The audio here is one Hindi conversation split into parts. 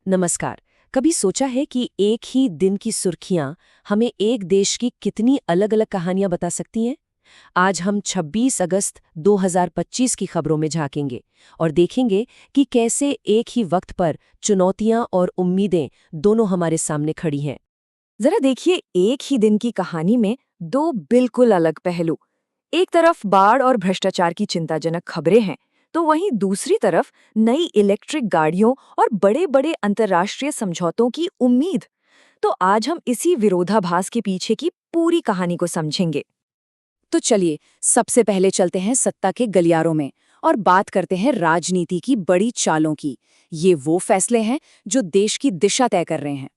नमस्कार। कभी सोचा है कि एक ही दिन की सुर्खियां हमें एक देश की कितनी अलग-अलग कहानियां बता सकती हैं? आज हम 26 अगस्त 2025 की खबरों में झांकेंगे और देखेंगे कि कैसे एक ही वक्त पर चुनौतियां और उम्मीदें दोनों हमारे सामने खड़ी हैं। जरा देखिए, एक ही दिन की कहानी में दो बिल्कुल अलग पहलू। एक तरफ बाढ़ और भ्रष्टाचार की चिंताजनक खबरें हैं, तो वहीं दूसरी तरफ नई इलेक्ट्रिक गाड़ियों और बड़े बड़े अंतर्राष्ट्रीय समझौतों की उम्मीद। तो आज हम इसी विरोधाभास के पीछे की पूरी कहानी को समझेंगे। तो चलिए सबसे पहले चलते हैं सत्ता के गलियारों में और बात करते हैं राजनीति की बड़ी चालों की। ये वो फैसले हैं जो देश की दिशा तय कर रहे हैं।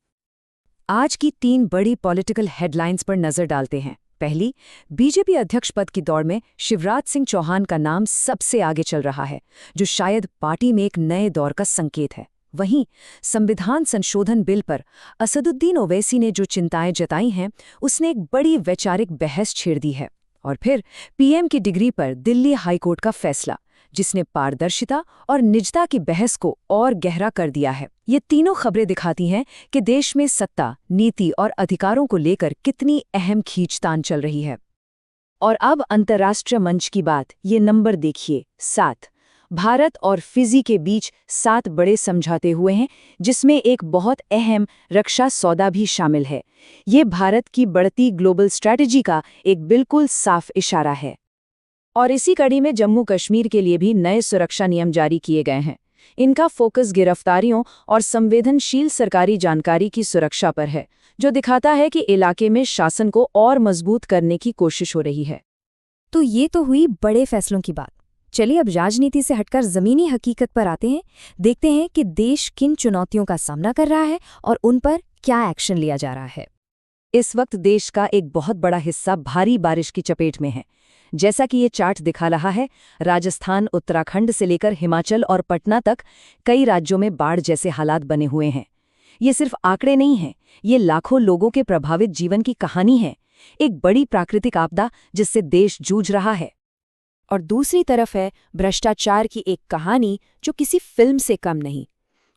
आज की 3 बड़ी पॉलिटिकल हेडलाइंस पर नजर डालते हैं। पहली, बीजेपी अध्यक्ष पद की दौड़ में शिवराज सिंह चौहान का नाम सबसे आगे चल रहा है, जो शायद पार्टी में एक नए दौर का संकेत है। वहीं संविधान संशोधन बिल पर असदुद्दीन ओवैसी ने जो चिंताएं जताई हैं, उसने एक बड़ी वैचारिक बहस छेड़ दी है। और फिर पीएम की डिग्री पर दिल्ली हाईकोर्ट का फैसला, जिसने पारदर्शिता और निजता की बहस को और गहरा कर दिया है। ये तीनों खबरें दिखाती हैं कि देश में सत्ता, नीति और अधिकारों को लेकर कितनी अहम खींचतान चल रही है। और अब अंतर्राष्ट्रीय मंच की बात, ये नंबर देखिए, 7। भारत और फिजी के बीच 7 बड़े समझौते हुए हैं, जिसमें एक बहुत अहम रक्षा सौदा भी शामिल है। ये भारत की बढ़ती ग्लोबल स्ट्रैटेजी का एक बिल्कुल साफ इशारा है। और इसी कड़ी में जम्मू कश्मीर के लिए भी नए सुरक्षा नियम जारी किए गए हैं। इनका फोकस गिरफ्तारियों और संवेदनशील सरकारी जानकारी की सुरक्षा पर है, जो दिखाता है कि इलाके में शासन को और मजबूत करने की कोशिश हो रही है। तो ये तो हुई बड़े फैसलों की बात। चलिए अब राजनीति से हटकर जमीनी हकीकत पर आते हैं। देखते हैं कि देश किन चुनौतियों का सामना कर रहा है और उन पर क्या एक्शन लिया जा रहा है। इस वक्त देश का एक बहुत बड़ा हिस्सा भारी बारिश की चपेट में है। जैसा कि ये चार्ट दिखा रहा है, राजस्थान, उत्तराखंड से लेकर हिमाचल और पटना तक कई राज्यों में बाढ़ जैसे हालात बने हुए हैं। ये सिर्फ आंकड़े नहीं हैं, ये लाखों लोगों के प्रभावित जीवन की कहानी है, एक बड़ी प्राकृतिक आपदा जिससे देश जूझ रहा है। और दूसरी तरफ है भ्रष्टाचार की एक कहानी जो किसी फिल्म से कम नहीं।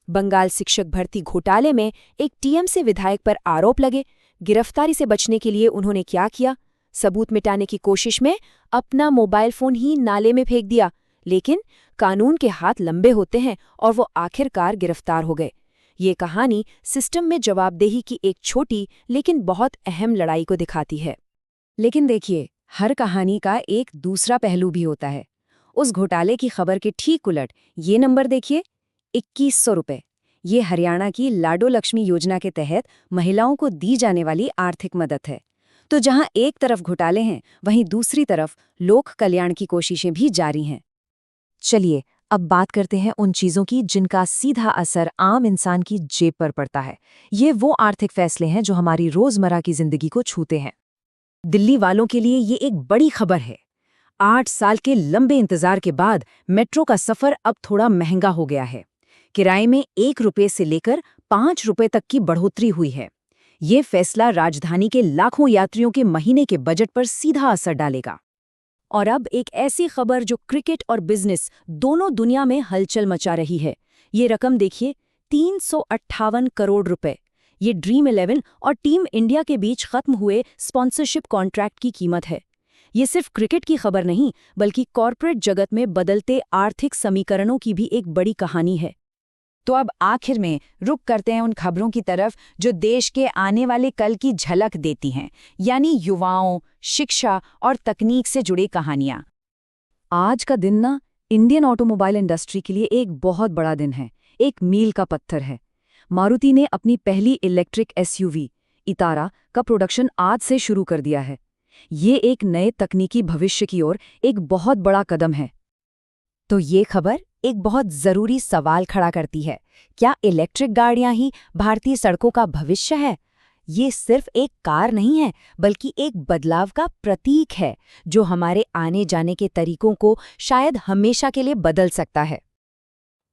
बंगाल शिक्षक भर्ती घोटाले में एक टीएमसी विधायक पर आरोप लगे। गिरफ्तारी से बचने के लिए उन्होंने क्या किया? सबूत मिटाने की कोशिश में अपना मोबाइल फोन ही नाले में फेंक दिया। लेकिन कानून के हाथ लंबे होते हैं और वो आखिरकार गिरफ्तार हो गए। ये कहानी सिस्टम में जवाबदेही की एक छोटी लेकिन बहुत अहम लड़ाई को दिखाती है। लेकिन देखिए, हर कहानी का एक दूसरा पहलू भी होता है। उस घोटाले की खबर के ठीक उलट ये नंबर देखिए, 2100 रुपये। ये हरियाणा की लाडो लक्ष्मी योजना के तहत महिलाओं को दी जाने वाली आर्थिक मदद है। तो जहां एक तरफ घोटाले हैं, वहीं दूसरी तरफ लोक कल्याण की कोशिशें भी जारी हैं। चलिए अब बात करते हैं उन चीज़ों की जिनका सीधा असर आम इंसान की जेब पर पड़ता है। ये वो आर्थिक फैसले हैं जो हमारी रोज़मर्रा की ज़िंदगी को छूते हैं। दिल्ली वालों के लिए ये एक बड़ी खबर है। 8 साल के लंबे इंतजार के बाद मेट्रो का सफर अब थोड़ा महंगा हो गया है। किराए में 1 रुपये से लेकर 5 रुपये तक की बढ़ोतरी हुई है। ये फैसला राजधानी के लाखों यात्रियों के महीने के बजट पर सीधा असर डालेगा। और अब एक ऐसी खबर जो क्रिकेट और बिजनेस दोनों दुनिया में हलचल मचा रही है। ये रकम देखिए, 358 करोड़ रुपए। ये ड्रीम 11 और टीम इंडिया के बीच खत्म हुए स्पॉन्सरशिप कॉन्ट्रैक्ट की कीमत है। ये सिर्फ क्रिकेट की खबर नहीं, बल्कि कॉर्पोरेट जगत में बदलते आर्थिक समीकरणों की भी एक बड़ी कहानी है। तो अब आखिर में रुक करते हैं उन खबरों की तरफ जो देश के आने वाले कल की झलक देती हैं, यानी युवाओं, शिक्षा और तकनीक से जुड़ी कहानियां। आज का दिन ना इंडियन ऑटोमोबाइल इंडस्ट्री के लिए एक बहुत बड़ा दिन है, एक मील का पत्थर है। मारुति ने अपनी पहली इलेक्ट्रिक एसयूवी इतारा का प्रोडक्शन आज से शुरू कर दिया है। ये एक नए तकनीकी भविष्य की ओर एक बहुत बड़ा कदम है। तो ये खबर एक बहुत जरूरी सवाल खड़ा करती है, क्या इलेक्ट्रिक गाड़ियां ही भारतीय सड़कों का भविष्य है? ये सिर्फ एक कार नहीं है, बल्कि एक बदलाव का प्रतीक है जो हमारे आने जाने के तरीकों को शायद हमेशा के लिए बदल सकता है।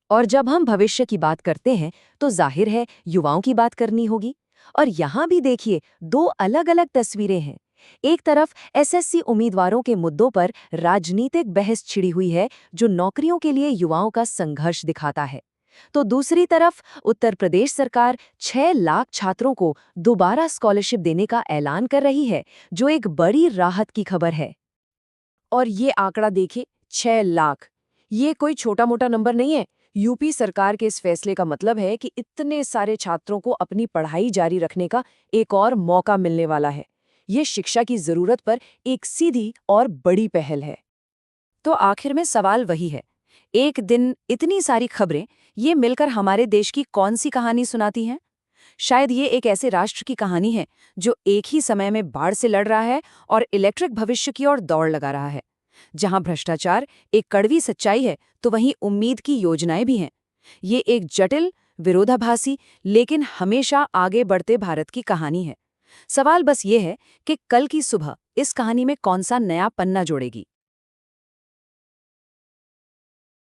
और जब हम भविष्य की बात करते हैं तो जाहिर है युवाओं की बात करनी होगी। और यहाँ भी देखिए, 2 अलग-अलग तस्वीरें हैं। एक तरफ एसएससी उम्मीदवारों के मुद्दों पर राजनीतिक बहस छिड़ी हुई है, जो नौकरियों के लिए युवाओं का संघर्ष दिखाता है। तो दूसरी तरफ उत्तर प्रदेश सरकार 6 लाख छात्रों को दोबारा स्कॉलरशिप देने का ऐलान कर रही है, जो एक बड़ी राहत की खबर है। और ये आंकड़ा देखिए, 6 लाख। ये कोई छोटा-मोटा नंबर नहीं है। यूपी सरकार के इस फैसले का मतलब है कि इतने सारे छात्रों को अपनी पढ़ाई जारी रखने का एक और मौका मिलने वाला है। ये शिक्षा की जरूरत पर एक सीधी और बड़ी पहल है। तो आखिर में सवाल वही है, एक दिन इतनी सारी खबरें, ये मिलकर हमारे देश की कौन सी कहानी सुनाती हैं? शायद ये एक ऐसे राष्ट्र की कहानी है जो एक ही समय में बाढ़ से लड़ रहा है और इलेक्ट्रिक भविष्य की ओर दौड़ लगा रहा है। जहां भ्रष्टाचार एक कड़वी सच्चाई है, तो वहीं उम्मीद की योजनाएं भी हैं। ये एक जटिल, विरोधाभासी, लेकिन हमेशा आगे बढ़ते भारत की कहानी है। सवाल बस ये है कि कल की सुबह इस कहानी में कौन सा नया पन्ना जोड़ेगी।